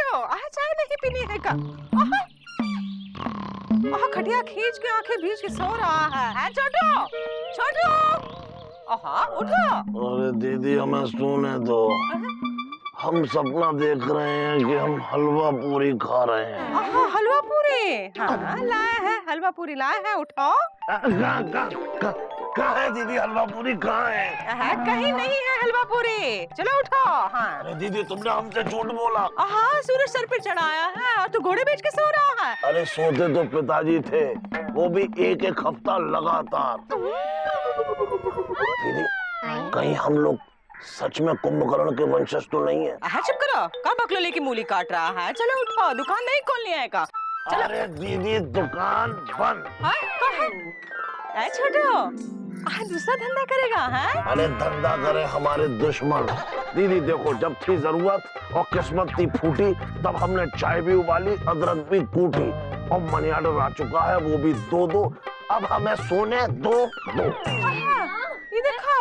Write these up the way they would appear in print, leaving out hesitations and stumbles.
छोटू, चाय नहीं पीनी है का? खटिया खींच के आंखें भीज के सो रहा है छोटू, छोटू, उठो। अरे दीदी हमें सोने दो, हम सपना देख रहे हैं कि हम हलवा पूरी खा रहे हैं। हलवा पूरी, हाँ लाए हैं, हलवा पूरी लाए हैं, उठो। कहाँ है दीदी हलवा पूरी, कहाँ है? कहीं नहीं है हलवा पूरी, चलो उठो। हाँ अरे दीदी तुमने हमसे झूठ बोला। सूरज सर पे चढ़ाया है और तू घोड़े बेच के सो रहा है। अरे सोते तो पिताजी थे, वो भी एक हफ्ता लगातार। दीदी कहीं हम लोग सच में कुंभकर्ण के वंशज तो नहीं है? चुप करो, कब बकलोले की मूली काट रहा है। चलो उठो, दुकान नहीं खोलनी है का? अरे दीदी दुकान बंद। छोटू दूसरा धंधा करेगा है? अरे धंधा करे हमारे दुश्मन। दीदी देखो, जब थी जरूरत और किस्मत थी फूटी, तब हमने चाय भी उबाली, अदरक भी कूटी, और मनी ऑर्डर आ चुका है, वो भी 2-2। अब हमें सोने दो। ये देखो,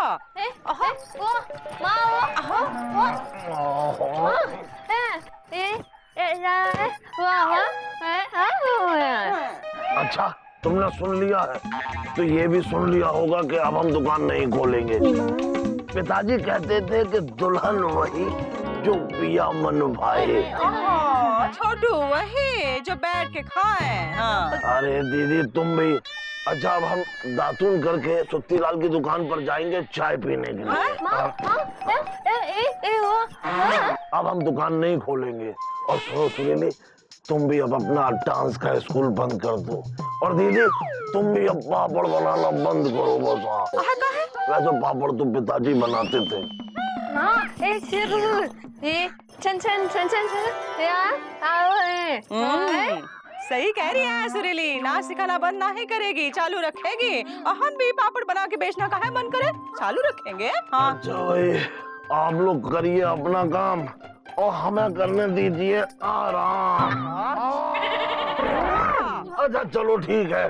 अच्छा तुमने सुन लिया है तो ये भी सुन लिया होगा कि अब हम दुकान नहीं खोलेंगे। पिताजी कहते थे कि दुल्हन वही जो पिया मन भाए। छोटू वही जो बैठ के खाए। अरे दीदी तुम भी। अच्छा अब हम दातून करके सुत्तीलाल की दुकान पर जाएंगे चाय पीने के लिए। अब हम दुकान नहीं खोलेंगे। और सुनो सुनीली, तुम भी अब अपना डांस का स्कूल बंद कर दो, और दीदी तुम भी अब पापड़ बनाना बंद करो बस। वैसे पापड़ तो पिताजी बनाते थे। सही कह रही है सुरीली, नाच सिखाना बंद ना ही करेगी, चालू रखेगी। और हम भी पापड़ बना के बेचना काहे बंद करे, चालू रखेंगे। हाँ अच्छा भाई आप लोग करिए अपना काम और हमें करने दीजिए आराम। अच्छा चलो ठीक है,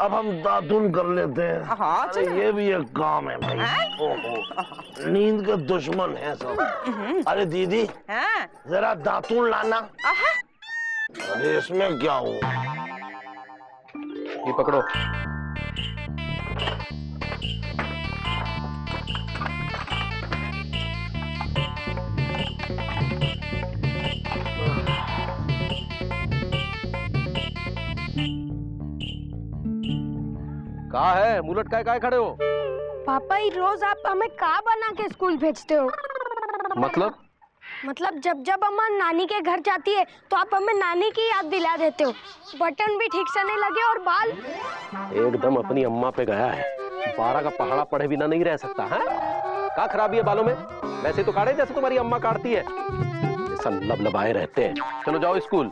अब हम दातुन कर लेते हैं। अरे ये भी एक काम है भाई। ओहो नींद के दुश्मन है सब। अरे दीदी जरा दातुन लाना। अरे इसमें क्या हो, ये पकड़ो। कहाँ है मुंह लटकाए काहे खड़े हो? पापा ये रोज आप हमें का बना के स्कूल भेजते हो? मतलब जब जब अम्मा नानी के घर जाती है तो आप हमें नानी की याद दिला देते हो। बटन भी ठीक से नहीं लगे और बाल एकदम अपनी अम्मा पे गया है। 12 का पहाड़ा पढ़े बिना नहीं रह सकता है। क्या खराबी है बालों में? वैसे तो काटे जैसे तुम्हारी अम्मा काटती है, सब लबलबाए रहते हैं। चलो जाओ स्कूल।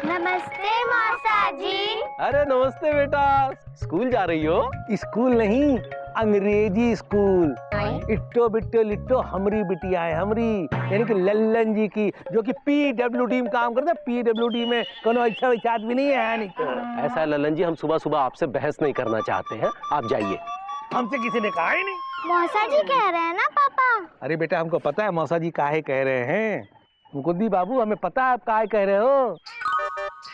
नमस्ते मौसा जी। अरे नमस्ते बेटा, स्कूल जा रही हो? स्कूल नहीं, अंग्रेजी स्कूल। इट्टो बिट्टो लिट्टो हमरी बिटिया है, हमरी यानी कि लल्लन जी की, जो कि PWD में काम करते हैं। PWD में कोनो अच्छा विचार भी नहीं है। नहीं ऐसा है लल्लन जी, हम सुबह सुबह आपसे बहस नहीं करना चाहते हैं, आप जाइए। हमसे किसी ने कहा ही नहीं। मौसा जी कह रहे हैं ना पापा? अरे बेटा हमको पता है मौसा जी काहे कह रहे हैं। मुकुंदी बाबू हमें पता है आप काहे कह रहे हो,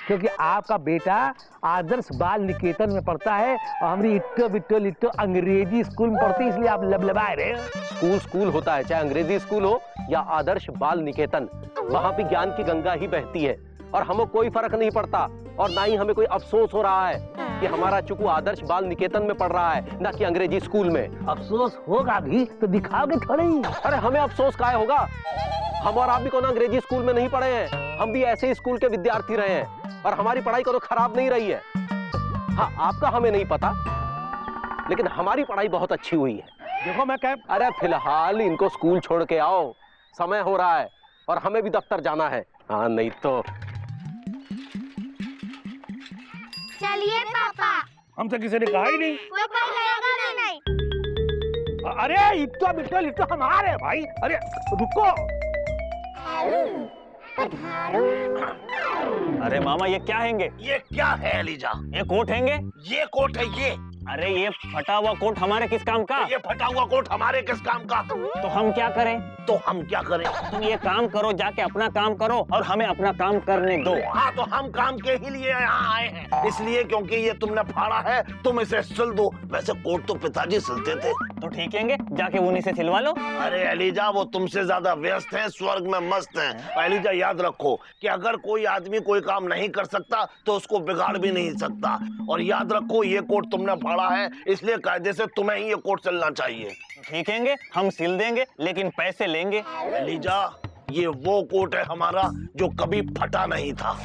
क्योंकि आपका बेटा आदर्श बाल निकेतन में पढ़ता है और हमारी इट्टो बिट्टो लिट्टो अंग्रेजी स्कूल में पढ़ती है, इसलिए आप लबलबाए रहे हो। स्कूल होता है, चाहे अंग्रेजी स्कूल हो या आदर्श बाल निकेतन, वहाँ भी ज्ञान की गंगा ही बहती है और हमें कोई फर्क नहीं पड़ता। और ना ही हमें कोई अफसोस हो रहा है कि हमारा चुकू आदर्श बाल निकेतन में पढ़ रहा है, ना कि अंग्रेजी स्कूल में। अफसोस होगा भी तो दिखाओगे थोड़े ही। अरे हमें अफसोस काहे होगा, हम और आप भी कौन अंग्रेजी स्कूल में नहीं पढ़े हैं, हम भी ऐसे ही स्कूल के विद्यार्थी रहे हैं और हमारी पढ़ाई तो खराब नहीं रही है। हाँ आपका हमें नहीं पता, लेकिन हमारी पढ़ाई बहुत अच्छी हुई है। देखो मैं कह, अरे फिलहाल इनको स्कूल छोड़ के आओ, समय हो रहा है और हमें भी दफ्तर जाना है। हाँ नहीं तो चलिए पापा। हमसे किसी ने कहा ही नहीं। वो कोई लगेगा नहीं। अरे इट्टो बिट्टो लिट्टो हमारे भाई। अरे रुको। अरे मामा ये क्या हैंगे? ये क्या है एलिजा? ये कोट हैंगे? ये कोट है ये। अरे ये फटा हुआ कोट हमारे किस काम का? ये फटा हुआ कोट हमारे किस काम का? तो हम क्या करें? तो हम क्या करें? तुम ये काम करो, जाके अपना काम करो और हमें अपना काम करने दो। हाँ, तो हम काम के ही लिए यहाँ आए हैं, इसलिए क्योंकि ये तुमने फाड़ा है, तुम इसे सिल दो। वैसे कोट तो पिताजी सिलते थे। तो ठीक है, जाके उन्हीं से सिलवा लो। अरे एलिजा, वो तुमसे ज्यादा व्यस्त हैं, स्वर्ग में मस्त हैं। एलिजा, याद रखो कि अगर कोई आदमी कोई काम नहीं कर सकता तो उसको बिगाड़ भी नहीं सकता। और याद रखो, ये कोट तुमने फाड़ा है, इसलिए कायदे से तुम्हें ही ये कोट सिलना चाहिए। ठीक है, हम सिल देंगे, लेकिन पैसे लेंगे। एलिजा, ये वो कोट है हमारा जो कभी फटा नहीं था।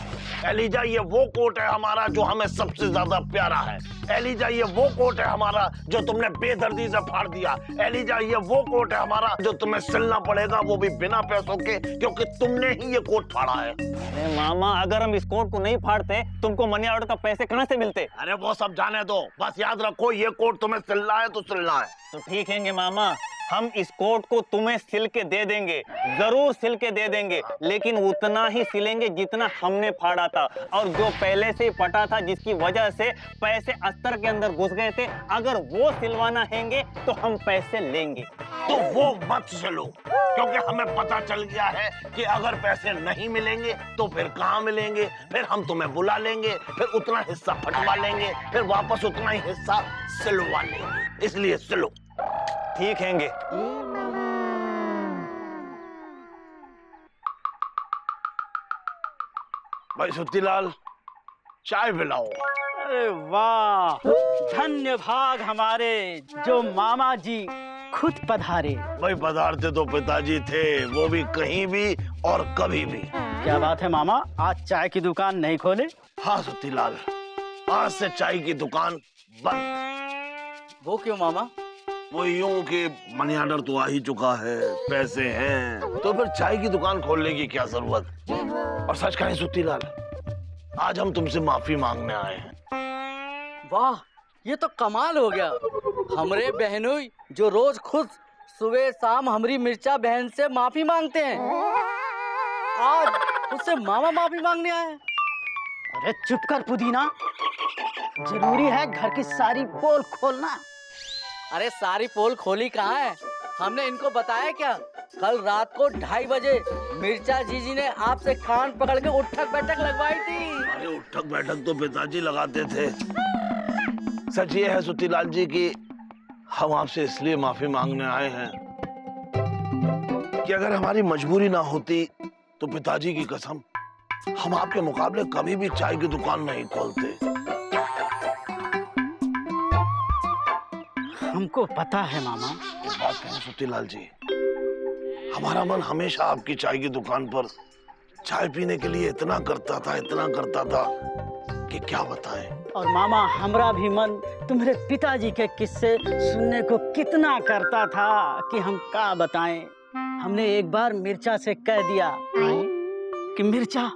एलिजा, ये वो कोट है हमारा जो हमें सबसे ज्यादा प्यारा है। एलिजा, ये वो कोट है हमारा जो तुमने बेदर्दी से फाड़ दिया। एलिजा, ये वो कोट है हमारा जो तुम्हें सिलना पड़ेगा, वो भी बिना पैसों के, क्योंकि तुमने ही ये कोट फाड़ा है। अरे मामा, अगर हम इस कोट को नहीं फाड़ते, तुमको मनी ऑर्डर का पैसे कहाँ से मिलते? अरे वो सब जाने दो, बस याद रखो ये कोट तुम्हें सिलना है तो सिलना है। तो ठीक है मामा, हम इस कोट को तुम्हें सिल के दे देंगे, जरूर सिल के दे देंगे, लेकिन उतना ही सिलेंगे जितना हमने फाड़ा था। और जो पहले से फटा था, जिसकी वजह से पैसे अस्तर के अंदर घुस गए थे, अगर वो सिलवाना हैंगे तो हम पैसे लेंगे। तो वो मत सिलो, क्योंकि हमें पता चल गया है कि अगर पैसे नहीं मिलेंगे तो फिर कहाँ मिलेंगे। फिर हम तुम्हें बुला लेंगे, फिर उतना हिस्सा फटवा लेंगे, फिर वापस उतना ही हिस्सा सिलवा लेंगे। इसलिए सिलो। ठीक है। भाई सुत्तीलाल, चाय पिलाओ। अरे वाह, धन्य भाग हमारे जो मामा जी खुद पधारे। भाई पधारते तो पिताजी थे, वो भी कहीं भी और कभी भी। क्या बात है मामा, आज चाय की दुकान नहीं खोले? हाँ सुत्तीलाल, आज से चाय की दुकान बंद। वो क्यों मामा? वो यूं कि मनी ऑर्डर तो आ ही चुका है, पैसे हैं, तो फिर चाय की दुकान खोलने की क्या जरूरत। और सच कहें सुत्तीलाल, आज हम तुमसे माफी मांगने आए हैं। वाह, ये तो कमाल हो गया। हमरे बहनोई जो रोज खुद सुबह शाम हमारी मिर्चा बहन से माफी मांगते हैं, आज उससे मामा माफी मांगने आए। अरे चुप कर पुदीना, जरूरी है घर की सारी पोल खोलना। अरे सारी पोल खोली कहाँ है? हमने इनको बताया क्या? कल रात को 2:30 बजे मिर्चा जीजी ने आपसे कान पकड़ के उठक बैठक लगवाई थी। अरे उठक बैठक तो पिताजी लगाते थे। सच ये है सुत्तीलाल जी कि हम आपसे इसलिए माफी मांगने आए हैं कि अगर हमारी मजबूरी ना होती तो पिताजी की कसम हम आपके मुकाबले कभी भी चाय की दुकान नहीं खोलते। हमको पता है मामा। एक बात कहें सुत्तीलाल जी, हमारा मन हमेशा आपकी चाय की दुकान पर चाय पीने के लिए इतना करता था कि क्या बताएं। और मामा, हमरा भी मन तुम्हारे पिताजी के किस्से सुनने को कितना करता था कि हम क्या बताएं। हमने एक बार मिर्चा से कह दिया कि मिर्चा,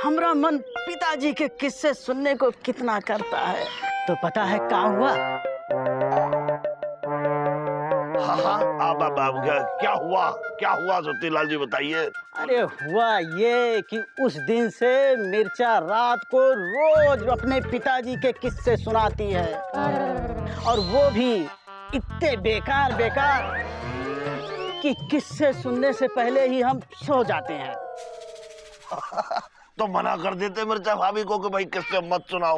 हमरा मन पिताजी के किस्से सुनने को कितना करता है। तो पता है क्या हुआ? क्या हुआ सुत्तीलाल जी, बताइए। अरे हुआ ये कि उस दिन से मिर्चा रात को रोज अपने पिताजी के किस्से सुनाती है, और वो भी इतने बेकार कि किस्से सुनने से पहले ही हम सो जाते हैं। तो मना कर देते मिर्चा भाभी को कि भाई किस्से मत सुनाओ।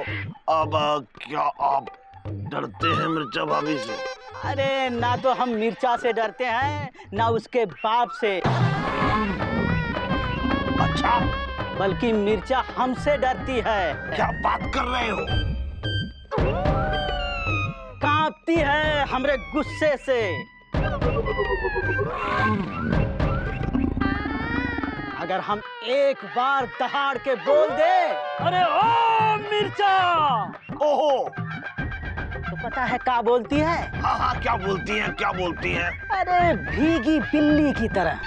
अब क्या आप डरते हैं मिर्चा भाभी से? अरे ना तो हम मिर्चा से डरते हैं, ना उसके बाप से। अच्छा, बल्कि मिर्चा हमसे डरती है। क्या बात कर रहे हो? कांपती है हमरे गुस्से से। अगर हम एक बार दहाड़ के बोल दे, अरे ओ मिर्चा, ओहो, तो पता है क्या बोलती है? हाँ, क्या बोलती हैं? अरे भीगी बिल्ली की तरह।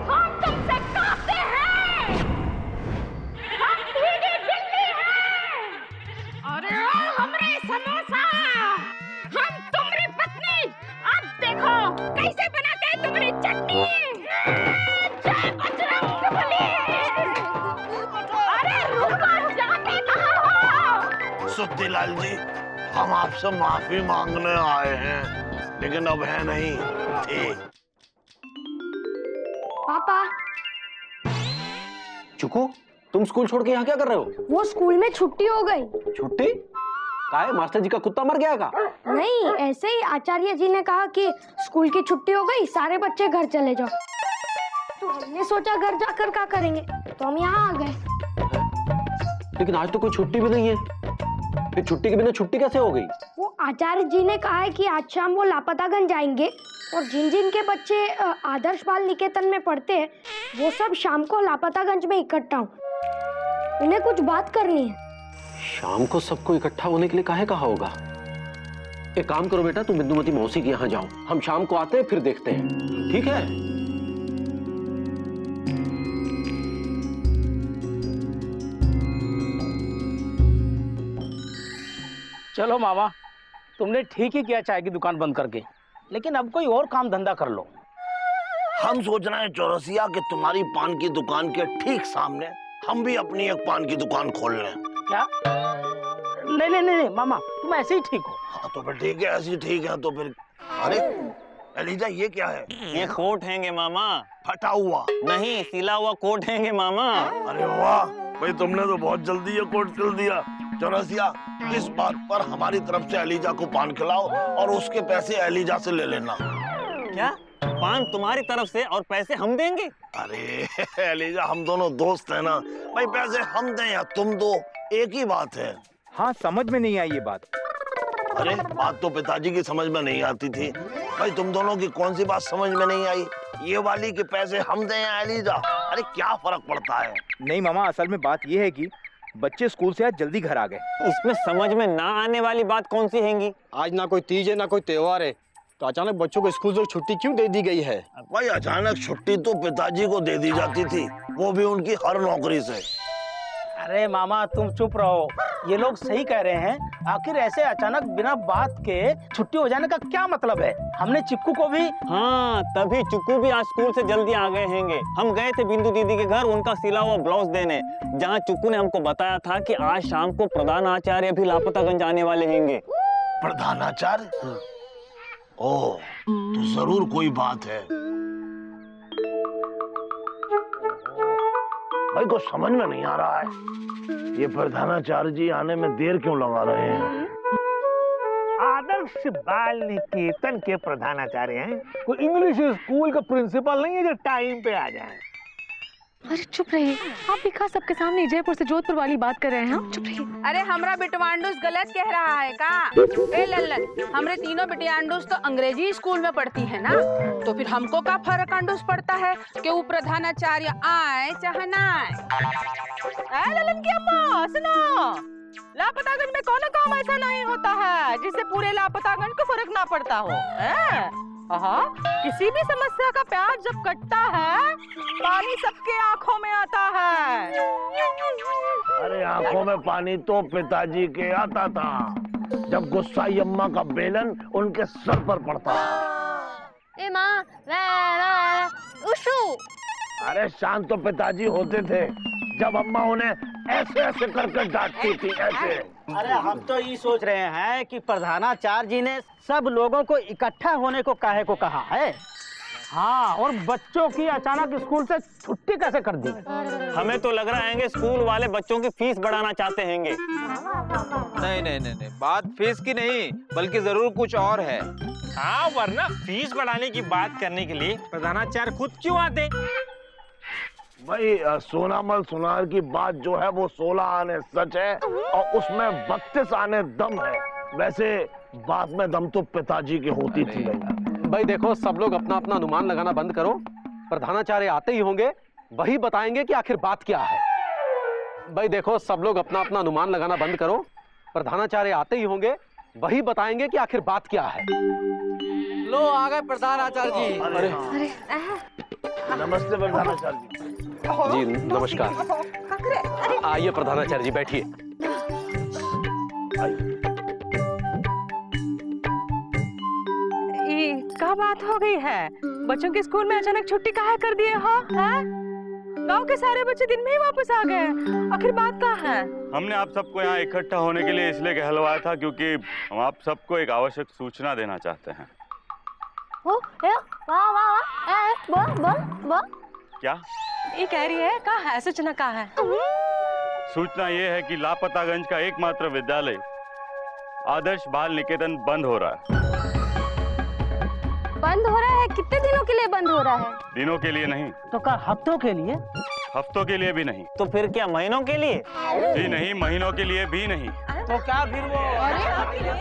हम तुमसे कांपते हैं, हम भीगी बिल्ली हैं। अरे ओ हमरे समोसा, हम तुम्हारी पत्नी, अब देखो कैसे बनाते हैं तुम्हारी चटनी? जय बजरंगबली! अरे रुको, जाते कहाँ हो? सुत्तीलाल जी, हम आपसे माफी मांगने आए हैं, लेकिन अब है नहीं थी। पापा, चुकू, तुम स्कूल छोड़ के यहाँ क्या कर रहे हो? वो स्कूल में छुट्टी हो गई। छुट्टी? काहे, मास्टर जी का कुत्ता मर गया का? नहीं, ऐसे ही आचार्य जी ने कहा कि स्कूल की छुट्टी हो गई, सारे बच्चे घर चले जाओ। तो हमने सोचा घर जाकर क्या करेंगे, तो हम यहाँ आ गए। लेकिन आज तो कोई छुट्टी भी नहीं है, फिर छुट्टी के बिना छुट्टी कैसे हो गई? वो आचार्य जी ने कहा है कि आज शाम वो लापतागंज जाएंगे और जिन जिन के बच्चे आदर्श बाल निकेतन में पढ़ते हैं वो सब शाम को लापतागंज में इकट्ठा हो, उन्हें कुछ बात करनी है। शाम को सबको इकट्ठा होने के लिए काहे कहा होगा? एक काम करो बेटा, तुम बिंदुमती मौसी के यहाँ जाओ, हम शाम को आते हैं फिर देखते हैं, ठीक है? चलो मामा, तुमने ठीक ही किया चाय की दुकान बंद करके, लेकिन अब कोई और काम धंधा कर लो। हम सोच रहे हैं चौरसिया कि तुम्हारी पान की दुकान के ठीक सामने हम भी अपनी एक पान की दुकान खोल लें। क्या? नहीं नहीं नहीं मामा, तुम ऐसे ही ठीक हो। हाँ तो फिर ठीक है, ऐसी ठीक है तो फिर। अरे एलिजा, ये क्या है? ये कोट हैंगे मामा। फटा हुआ नहीं, सिला हुआ कोट हैंगे मामा। अरे वाह भाई, तुमने तो बहुत जल्दी ये कोट सिल दिया। चौरसिया, इस बात पर हमारी तरफ से एलिजा को पान खिलाओ और उसके पैसे एलिजा से ले लेना। क्या? पान तुम्हारी तरफ से और पैसे हम देंगे? अरे एलिजा, हम दोनों दोस्त हैं ना भाई, पैसे हम दें या तुम दो, एक ही बात है। हाँ, समझ में नहीं आई ये बात। अरे बात तो पिताजी की समझ में नहीं आती थी भाई, तुम दोनों की कौन सी बात समझ में नहीं आई? ये वाली के पैसे हम दें या एलिजा? अरे क्या फर्क पड़ता है? नहीं मामा, असल में बात ये है कि बच्चे स्कूल से आज जल्दी घर आ गए। इसमें समझ में ना आने वाली बात कौन सी हैंगी? आज ना कोई तीज है ना कोई त्योहार है, तो अचानक बच्चों को स्कूल से छुट्टी क्यों दे दी गई है? भाई अचानक छुट्टी तो पिताजी को दे दी जाती थी, वो भी उनकी हर नौकरी से। अरे मामा तुम चुप रहो, ये लोग सही कह रहे हैं। आखिर ऐसे अचानक बिना बात के छुट्टी हो जाने का क्या मतलब है? हमने चिक्कू को भी। हाँ, तभी चिक्कू भी आज स्कूल से जल्दी आ गए हैंगे। हम गए थे बिंदु दीदी के घर उनका सिला हुआ ब्लाउज देने, जहाँ चिक्कू ने हमको बताया था कि आज शाम को प्रधान आचार्य भी लापतागंज आने वाले हैंगे। प्रधानाचार्य? ओह, तो जरूर कोई बात है। भाई कुछ समझ में नहीं आ रहा है, ये प्रधानाचार्य जी आने में देर क्यों लगा रहे हैं? आदर्श बाल निकेतन के प्रधानाचार्य हैं, कोई इंग्लिश स्कूल का प्रिंसिपल नहीं है जो टाइम पे आ जाए। अरे चुप रहिए, आप भी कहा सबके सामने जयपुर से जोधपुर वाली बात कर रहे हैं। हम चुप रहिए। अरे हमरा बिटवांडूस गलत कह रहा है का? ए लल्लन, हमरे तीनों बिटियांडूस तो अंग्रेजी स्कूल में पढ़ती है ना, तो फिर हमको का फर्क अंडूस पड़ता है कि वो प्रधानाचार्य आए चाहे ना आए। लल्लन की अम्मा सुनो, लापतागंज में कौन काम ऐसा नहीं होता है जिससे पूरे लापतागंज को फर्क ना पड़ता हो। किसी भी समस्या का प्याज जब कटता है, पानी सबके आंखों में आता है। अरे आंखों में पानी तो पिताजी के आता था जब गुस्साई अम्मा का बेलन उनके सर पर पड़ता। ए माँ, उशू। अरे शांत तो पिताजी होते थे जब अम्मा उन्हें ऐसे ऐसे करके डांटती थी, ऐसे। अरे हम तो ये सोच रहे हैं कि प्रधानाचार्य जी ने सब लोगों को इकट्ठा होने को काहे को कहा है। हाँ, और बच्चों की अचानक स्कूल से छुट्टी कैसे कर दी? हमें तो लग रहा है स्कूल वाले बच्चों की फीस बढ़ाना चाहते हैंगे। नहीं नहीं नहीं नहीं, बात फीस की नहीं बल्कि जरूर कुछ और है। हाँ, वरना फीस बढ़ाने की बात करने के लिए प्रधानाचार्य खुद क्यों आते? भाई सोनामल सुनार की बात जो है वो 16 आने सच है और उसमें 32 आने दम है। वैसे बात में दम तो पिताजी की होती थी। भाई देखो, सब लोग अपना अपना अनुमान लगाना बंद करो, प्रधानाचार्य आते ही होंगे, वही बताएंगे कि आखिर बात क्या है। भाई देखो, सब लोग अपना अपना अनुमान लगाना बंद करो, प्रधानाचार्य आते ही होंगे, वही बताएंगे कि आखिर बात क्या है। लो आ गए प्रधानाचार्य जी। अरे नमस्ते प्रधानाचार्य जी। नमस्कार। आइए प्रधानाचार्य जी, बैठिए। क्या बात हो गई है? बच्चों के स्कूल में अचानक छुट्टी काहे कर दिए हो? हैं? गांव के सारे बच्चे दिन में ही वापस आ गए। आखिर बात क्या है? हमने आप सबको यहाँ इकट्ठा होने के लिए इसलिए कहलवाया था क्योंकि हम आप सबको एक आवश्यक सूचना देना चाहते हैं। क्या? ये कह रही है कहाँ है सूचना? कहाँ है? सूचना ये है कि लापतागंज का एकमात्र विद्यालय आदर्श बाल निकेतन बंद हो रहा है। बंद हो रहा है? कितने दिनों के लिए बंद हो रहा है? दिनों के लिए नहीं। तो क्या हफ्तों के लिए? हफ्तों के लिए भी नहीं। तो फिर क्या महीनों के लिए? जी नहीं, महीनों के लिए भी नहीं। तो क्या फिर वो?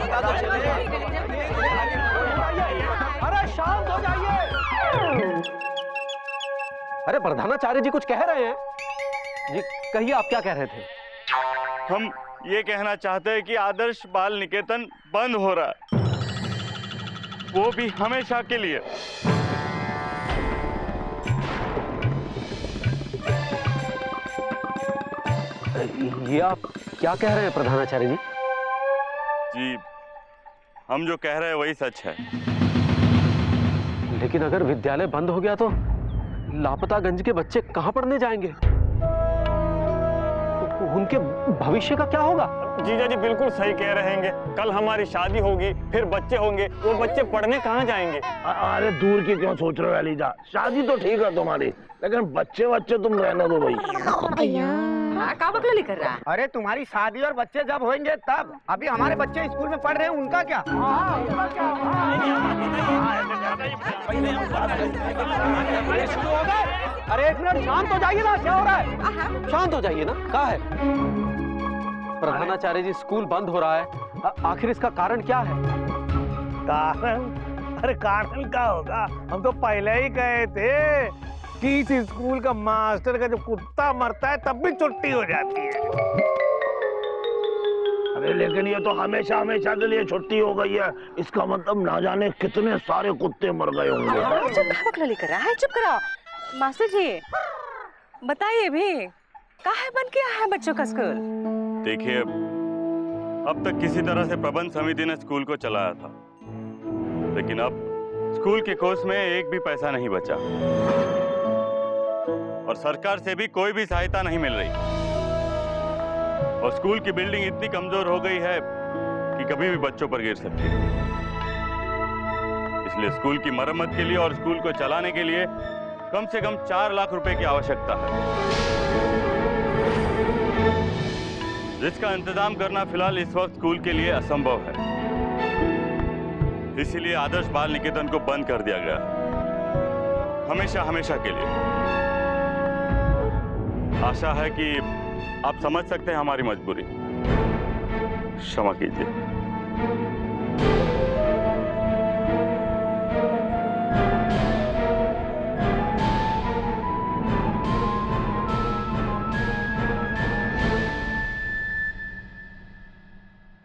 पता तो चले। अरे शांत हो जाइए। अरे प्रधानाचार्य जी कुछ कह रहे हैं। जी कहिए, आप क्या कह रहे थे? हम ये कहना चाहते हैं कि आदर्श बाल निकेतन बंद हो रहा है, वो भी हमेशा के लिए। ये आप क्या कह रहे हैं प्रधानाचार्य जी? जी हम जो कह रहे हैं वही सच है। लेकिन अगर विद्यालय बंद हो गया तो लापतागंज के बच्चे कहां पढ़ने जाएंगे? उनके भविष्य का क्या होगा? जीजा जी बिल्कुल सही कह रहे हैं। कल हमारी शादी होगी, फिर बच्चे होंगे, वो बच्चे पढ़ने कहाँ जाएंगे? अरे दूर की क्यों सोच रहे हो अलीजा? शादी तो ठीक है तुम्हारी, लेकिन बच्चे तुम रहने दो भाई। क्या बकलोली कर रहा है? अरे तुम्हारी शादी और बच्चे जब होंगे तब। अभी हमारे बच्चे स्कूल में पढ़ रहे हैं, उनका क्या? अरे एक मिनट शांत हो जाइए ना, क्या हो रहा है? शांत हो जाइए ना, क्या है? प्रधानाचार्य जी स्कूल बंद हो रहा है, आखिर इसका कारण क्या है? कारण? अरे कारण क्या होगा? हम तो पहले ही गए थे कि इस स्कूल का मास्टर का जब कुत्ता मरता है तब भी छुट्टी हो जाती है। अरे लेकिन ये तो हमेशा के लिए छुट्टी हो गई है। इसका मतलब ना जाने कितने सारे कुत्ते मर गए होंगे। चुप बकलोली कर रहा है, चुप करो। मास्टर जी बताइए भी, काहे बंद किया है बच्चों का स्कूल? देखिए, अब तक किसी तरह से प्रबंध समिति ने स्कूल को चलाया था, लेकिन अब स्कूल के कोष में एक भी पैसा नहीं बचा और सरकार से भी कोई भी सहायता नहीं मिल रही। और स्कूल की बिल्डिंग इतनी कमजोर हो गई है कि कभी भी बच्चों पर गिर सकती है। इसलिए स्कूल की मरम्मत के लिए और स्कूल को चलाने के लिए कम से कम 4 लाख रुपए की आवश्यकता है, जिसका इंतजाम करना फिलहाल इस वक्त स्कूल के लिए असंभव है। इसीलिए आदर्श बाल निकेतन को बंद कर दिया गया, हमेशा के लिए। आशा है कि आप समझ सकते हैं हमारी मजबूरी। क्षमा कीजिए।